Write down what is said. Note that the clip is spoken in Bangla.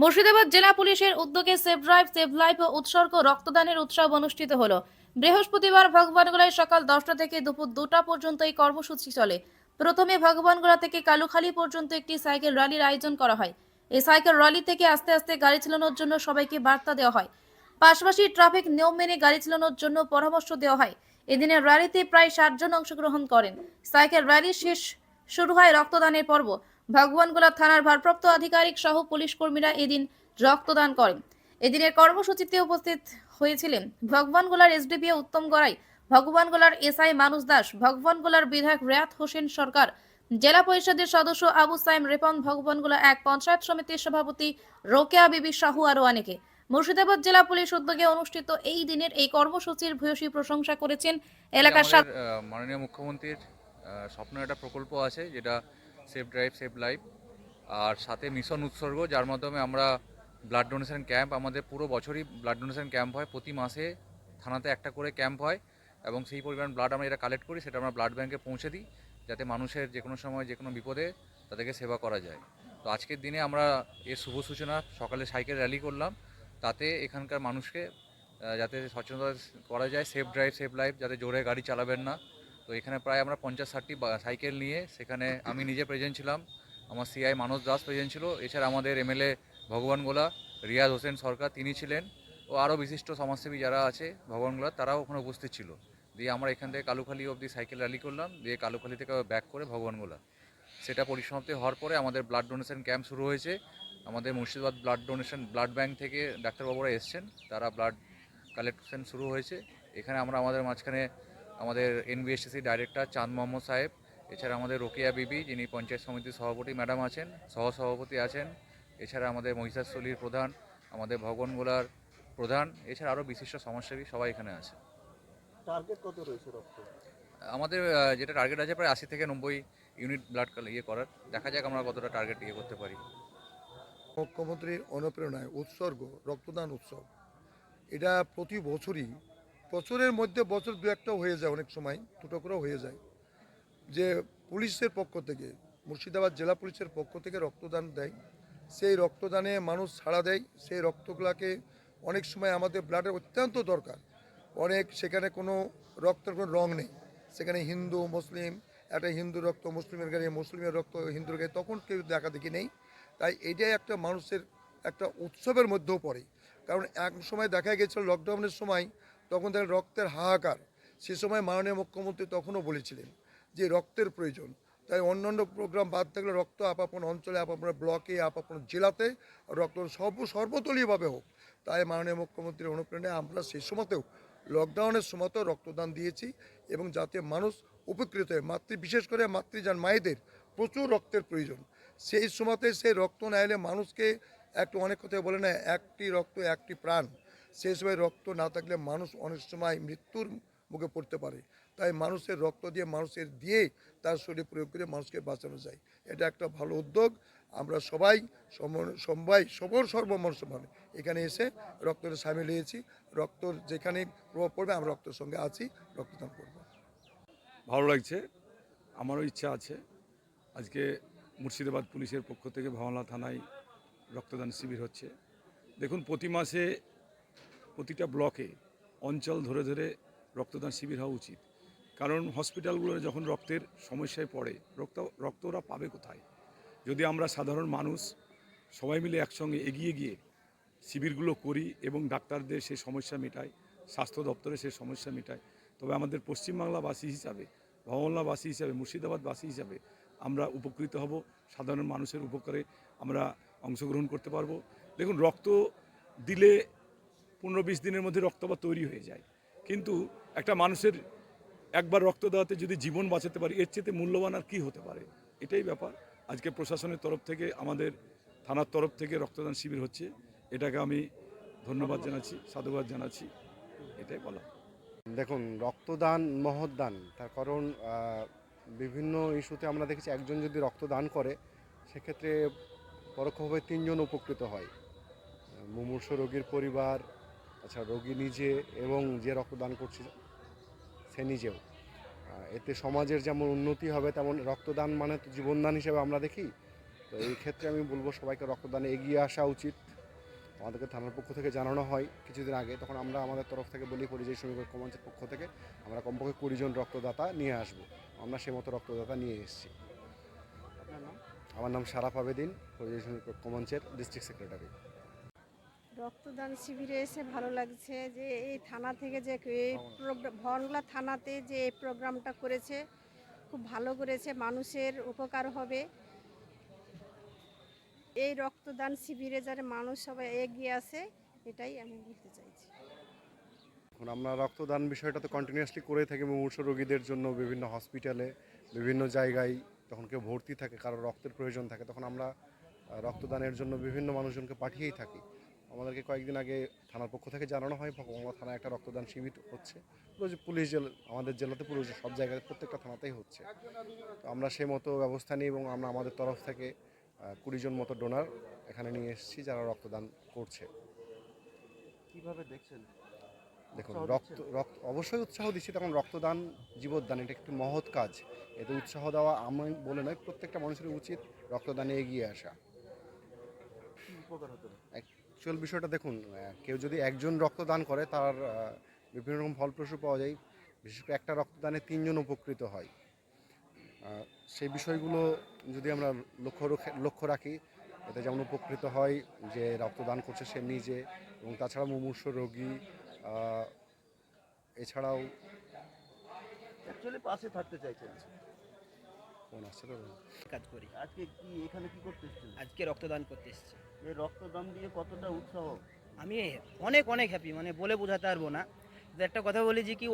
মুর্শিদাবাদ জেলা পুলিশের উদ্যোগে সেভ ড্রাইভ সেভ লাইফ ও উৎসর্গ রক্তদানের উৎসব অনুষ্ঠিত হলো। বৃহস্পতিবার ভগবানগোলায় সকাল 10টা থেকে দুপুর 2টা পর্যন্ত এই কর্মসূচি চলে। প্রথমে ভগবানগোলা থেকে কালুখালী পর্যন্ত একটি সাইকেল র্যালির আয়োজন করা হয়। এই সাইকেল র্যালি থেকে আস্তে আস্তে গাড়ি চালানোর জন্য সবাইকে বার্তা দেওয়া হয়। পাশাপাশি ট্রাফিক নিয়ম মেনে গাড়ি চালানোর জন্য পরামর্শ দেওয়া হয়। এদিনের র্যালিতে প্রায় 60 জন অংশগ্রহণ করেন। সাইকেল র্যালি শেষ শুরু হয় রক্তদানের পর্ব। ভগবানগোলা থানার ভারপ্রাপ্ত আধিকারিক সহ পুলিশ কর্মীরা এদিন রক্তদান করেন। এদিনের কর্মসূচিতে উপস্থিত হয়েছিলেন ভগবানগোলার এসডিপিও উত্তম গড়াই, ভগবানগোলার এসআই মানুষ দাস, ভগবানগোলার বিধায়ক রেয়াত হোসেন সরকার, জেলা পরিষদের সদস্য আবু সাইম রেপন, ভগবানগোলা এক পঞ্চায়েত সমিতির সভাপতি রোকেয়া বিবি সাহু আরো অনেকে। মুর্শিদাবাদ জেলা পুলিশ উদ্যোগে অনুষ্ঠিত এই দিনের এই কর্মসূচির ভূয়সী প্রশংসা করেছেন এলাকার মাননীয় মুখ্যমন্ত্রীর স্বপ্ন একটা প্রকল্প আছে, যেটা সেভ ড্রাইভ সেভ লাইফ, আর সাথে মিশন উৎসর্গ, যার মাধ্যমে আমরা ব্লাড ডোনেশন ক্যাম্প, আমাদের পুরো বছরই ব্লাড ডোনেশন ক্যাম্প হয়। প্রতি মাসে থানাতে একটা করে ক্যাম্প হয় এবং সেই পরিমাণ ব্লাড আমরা এটা কালেক্ট করি, সেটা আমরা ব্লাড ব্যাঙ্কে পৌঁছে দিই, যাতে মানুষের যে কোনো সময় যে কোনো বিপদে তাদেরকে সেবা করা যায়। তো আজকের দিনে আমরা এর শুভ সূচনা সকালে সাইকেল র্যালি করলাম, তাতে এখানকার মানুষকে যাতে সচেতনতা করা যায়, সেফ ড্রাইভ সেভ লাইফ, যাতে জোরে গাড়ি চালাবেন না। তো এখানে প্রায় আমরা 50-60টি সাইকেল নিয়ে, সেখানে আমি নিজে প্রেজেন্ট ছিলাম, আমার সিআই মানস দাস প্রেজেন্ট ছিল, এছাড়া আমাদের এমএলএ ভগবানগোলা রিয়াজ হোসেন সরকার তিনি ছিলেন, ও আরও বিশিষ্ট সমাজসেবী যারা আছে ভগবানগোলা তারাও ওখানে উপস্থিত ছিল। দিয়ে আমরা এখান থেকে কালুখালী অবধি সাইকেল র্যালি করলাম, দিয়ে কালুখালী থেকে ব্যাক করে ভগবানগোলা। সেটা পরিসমাপ্তি হওয়ার পরে আমাদের ব্লাড ডোনেশন ক্যাম্প শুরু হয়েছে। আমাদের মুর্শিদাবাদ ব্লাড ব্যাঙ্ক থেকে ডাক্তারবাবুরা এসছেন, তারা ব্লাড কালেকশন শুরু হয়েছে। এখানে আমরা আমাদের মাঝখানে আমাদের এনবিএসটিসি ডাইরেক্টর চাঁদ মোহাম্মদ সাহেব, এছাড়া আমাদের রোকেয়া বিবি যিনি পঞ্চায়েত সমিতির সভাপতি ম্যাডাম আছেন, সহসভাপতি আছেন, এছাড়া আমাদের মহিষাস্থলীর প্রধান, আমাদের ভগবানগোলার প্রধান, এছাড়া আরও বিশিষ্ট সমাজসেবী সবাই এখানে আছে। টার্গেট কত রয়েছে রক্ত? আমাদের যেটা টার্গেট আছে প্রায় 80 থেকে 90 ইউনিট ব্লাড করার। দেখা যাক আমরা কতটা টার্গেট করতে পারি। মুখ্যমন্ত্রীর অনুপ্রেরণায় উৎসর্গ রক্তদান উৎসব, এটা প্রতি বছরই, বছরের মধ্যে বছর দু একটা হয়ে যায়, অনেক সময় দুটো করেও হয়ে যায়, যে পুলিশের পক্ষ থেকে, মুর্শিদাবাদ জেলা পুলিশের পক্ষ থেকে রক্তদান দেয়। সেই রক্তদানে মানুষ ছাড়া দেয়। সেই রক্তগুলাকে অনেক সময় আমাদের ব্লাডের অত্যন্ত দরকার। অনেক সেখানে কোনো রক্তের কোনো রং নেই, সেখানে হিন্দু মুসলিম, একটা হিন্দু রক্ত মুসলিমের গায়ে, মুসলিমের রক্ত হিন্দুর গায়ে, তখন কেউ দেখা দেখি নেই। তাই এটাই একটা মানুষের একটা উৎসবের মধ্যেও পড়ে। কারণ এক সময় দেখা গেছিল লকডাউনের সময়, তখন দেখেন রক্তের হাহাকার। সে সময় মাননীয় মুখ্যমন্ত্রী তখনও বলেছিলেন যে রক্তের প্রয়োজন। তাই অন্যান্য প্রোগ্রাম বাদ থাকলে রক্ত আপাপন অঞ্চলে, আপাপন ব্লকে, আপাপন জেলাতে রক্ত সর্বদলীয়ভাবে হোক। তাই মাননীয় মুখ্যমন্ত্রীর অনুপ্রেরণায় আমরা সেই সময়তেও, লকডাউনের সময়তেও রক্তদান দিয়েছি, এবং যাতে মানুষ উপকৃত হয়। বিশেষ করে মাতৃযান মায়েদের প্রচুর রক্তের প্রয়োজন। সেই সময়তে সেই রক্ত না এলে মানুষকে, একটু অনেক কথাই বলে না, একটি রক্ত একটি প্রাণ। সেই সময় রক্ত না থাকলে মানুষ অনেক সময় মৃত্যুর মুখে পড়তে পারে। তাই মানুষের রক্ত দিয়ে, মানুষের দিয়ে তার শরীরে প্রয়োগ করে মানুষকে বাঁচানো যায়। এটা একটা ভালো উদ্যোগ। আমরা সবাই সর্বমনস্যভাবে এখানে এসে রক্তের সামিল হয়েছি। রক্তর যেখানে প্রভাব পড়বে আমরা রক্তের সঙ্গে আছি, রক্তদান করব। ভালো লাগছে। আমারও ইচ্ছা আছে। আজকে মুর্শিদাবাদ পুলিশের পক্ষ থেকে ভাওয়ালা থানায় রক্তদান শিবির হচ্ছে। দেখুন, প্রতি মাসে প্রতিটা ব্লকে অঞ্চল ধরে ধরে রক্তদান শিবির হওয়া উচিত। কারণ হসপিটালগুলো যখন রক্তের সমস্যায় পড়ে, রক্ত ওরা পাবে কোথায়? যদি আমরা সাধারণ মানুষ সবাই মিলে একসঙ্গে এগিয়ে গিয়ে শিবিরগুলো করি এবং ডাক্তারদের সেই সমস্যা মেটায়, স্বাস্থ্য দপ্তরে সেই সমস্যা মেটায়, তবে আমাদের পশ্চিমবাংলাবাসী হিসাবে, ভবনবাসী হিসাবে, মুর্শিদাবাদবাসী হিসাবে আমরা উপকৃত হব। সাধারণ মানুষের উপকারে আমরা অংশগ্রহণ করতে পারবো। দেখুন, রক্ত দিলে 15-20 দিনের মধ্যে রক্ত আবার তৈরি হয়ে যায়, কিন্তু একটা মানুষের একবার রক্ত দেওয়াতে যদি জীবন বাঁচাতে পারি, এর চেয়ে মূল্যবান আর কী হতে পারে? এটাই ব্যাপার। আজকে প্রশাসনের তরফ থেকে, আমাদের থানার তরফ থেকে রক্তদান শিবির হচ্ছে। এটাকে আমি ধন্যবাদ জানাচ্ছি, সাধুবাদ জানাচ্ছি, এটাই বলা। দেখুন, রক্তদান মহৎদান। তার কারণ বিভিন্ন ইস্যুতে আমরা দেখেছি একজন যদি রক্তদান করে, সেক্ষেত্রে পরোক্ষভাবে 3 জন উপকৃত হয়। মুমূর্ষ রোগীর পরিবার, আচ্ছা রোগী নিজে, এবং যে রক্তদান করছে সে নিজেও। এতে সমাজের যেমন উন্নতি হবে, তেমন রক্তদান মানে তো জীবনদান হিসেবে আমরা দেখি। তো এই ক্ষেত্রে আমি বলবো সবাইকে রক্তদানে এগিয়ে আসা উচিত। আমাদেরকে থানার পক্ষ থেকে জানানো হয় কিছুদিন আগে, তখন আমরা আমাদের তরফ থেকে বলি পরিযায়ী শ্রমিক ঐক্য মঞ্চের পক্ষ থেকে আমরা কমপক্ষে 20 জন রক্তদাতা নিয়ে আসব। আমরা সে মতো রক্তদাতা নিয়ে এসেছি। আপনার নাম? আমার নাম শারাফ আবেদিন, পরিযায়ী শ্রমিক ঐক্য মঞ্চের ডিস্ট্রিক্ট সেক্রেটারি। রক্তদান শিবিরে এসে ভালো লাগছে যে এই থানা থেকে যে এই প্রোগ্রাম ভনগলা থানাতে যে এই প্রোগ্রামটা করেছে খুব ভালো করেছে, মানুষের উপকার হবে। এই রক্তদান শিবিরে যারা মানুষ সবাই এগিয়ে আসে, এটাই আমি বলতে চাইছি। এখন আমরা রক্তদান বিষয়টা তো কন্টিনিউয়াসলি করে থাকি মুমূর্ষু রোগীদের জন্য, বিভিন্ন হসপিটালে বিভিন্ন জায়গায় যখন কেউ ভর্তি থাকে, কারো রক্তের প্রয়োজন থাকে, তখন আমরা রক্তদানের জন্য বিভিন্ন মানুষজনকে পাঠিয়েই থাকি। আমাদেরকে কয়েকদিন আগে থানার পক্ষ থেকে জানানো হয় ভগবান থানায় একটা রক্তদান শিবির হচ্ছে। পুরো যে পুলিশ জেলা, আমাদের জেলাতে পুরো সব জায়গায় প্রত্যেকটা থানাতেই হচ্ছে। তো আমরা সে মতো ব্যবস্থা নিই এবং আমরা আমাদের তরফ থেকে 20 জন মতো ডোনার এখানে নিয়ে এসেছি যারা রক্তদান করছে। কিভাবে দেখছেন? দেখুন, উৎসাহ রক্ত রক্ত অবশ্যই উৎসাহ দিচ্ছি। তখন রক্তদান জীবদান, এটা একটি মহৎ কাজ। এতে উৎসাহ দেওয়া আমি বলে নয়, প্রত্যেকটা মানুষের উচিত রক্তদানে এগিয়ে আসা। কি উপকার হতে পারে? অ্যাকচুয়াল বিষয়টা দেখুন, কেউ যদি একজন রক্তদান করে তার বিভিন্ন রকম ফলপ্রসূ পাওয়া যায়। বিশেষ করে একটা রক্তদানে 3 জন উপকৃত হয়। সেই বিষয়গুলো যদি আমরা লক্ষ্য রাখি, এতে যেমন উপকৃত হয় যে রক্তদান করছে সে নিজে, এবং তাছাড়া মুমূর্ষু রোগী, এছাড়াও অ্যাকচুয়ালি পাশে থাকতে চাইছেন। কোন আসছে তো কাজ করি। আজকে কি এখানে কি করতে এসেছেন? আজকে রক্তদান করতে এসেছি। এই রক্তদান দিয়ে কতটা উৎসাহ? আমি অনেক অনেক হ্যাপি, মানে বলে বোঝাতে পারবো না। তো একটা কথা বলি যে কি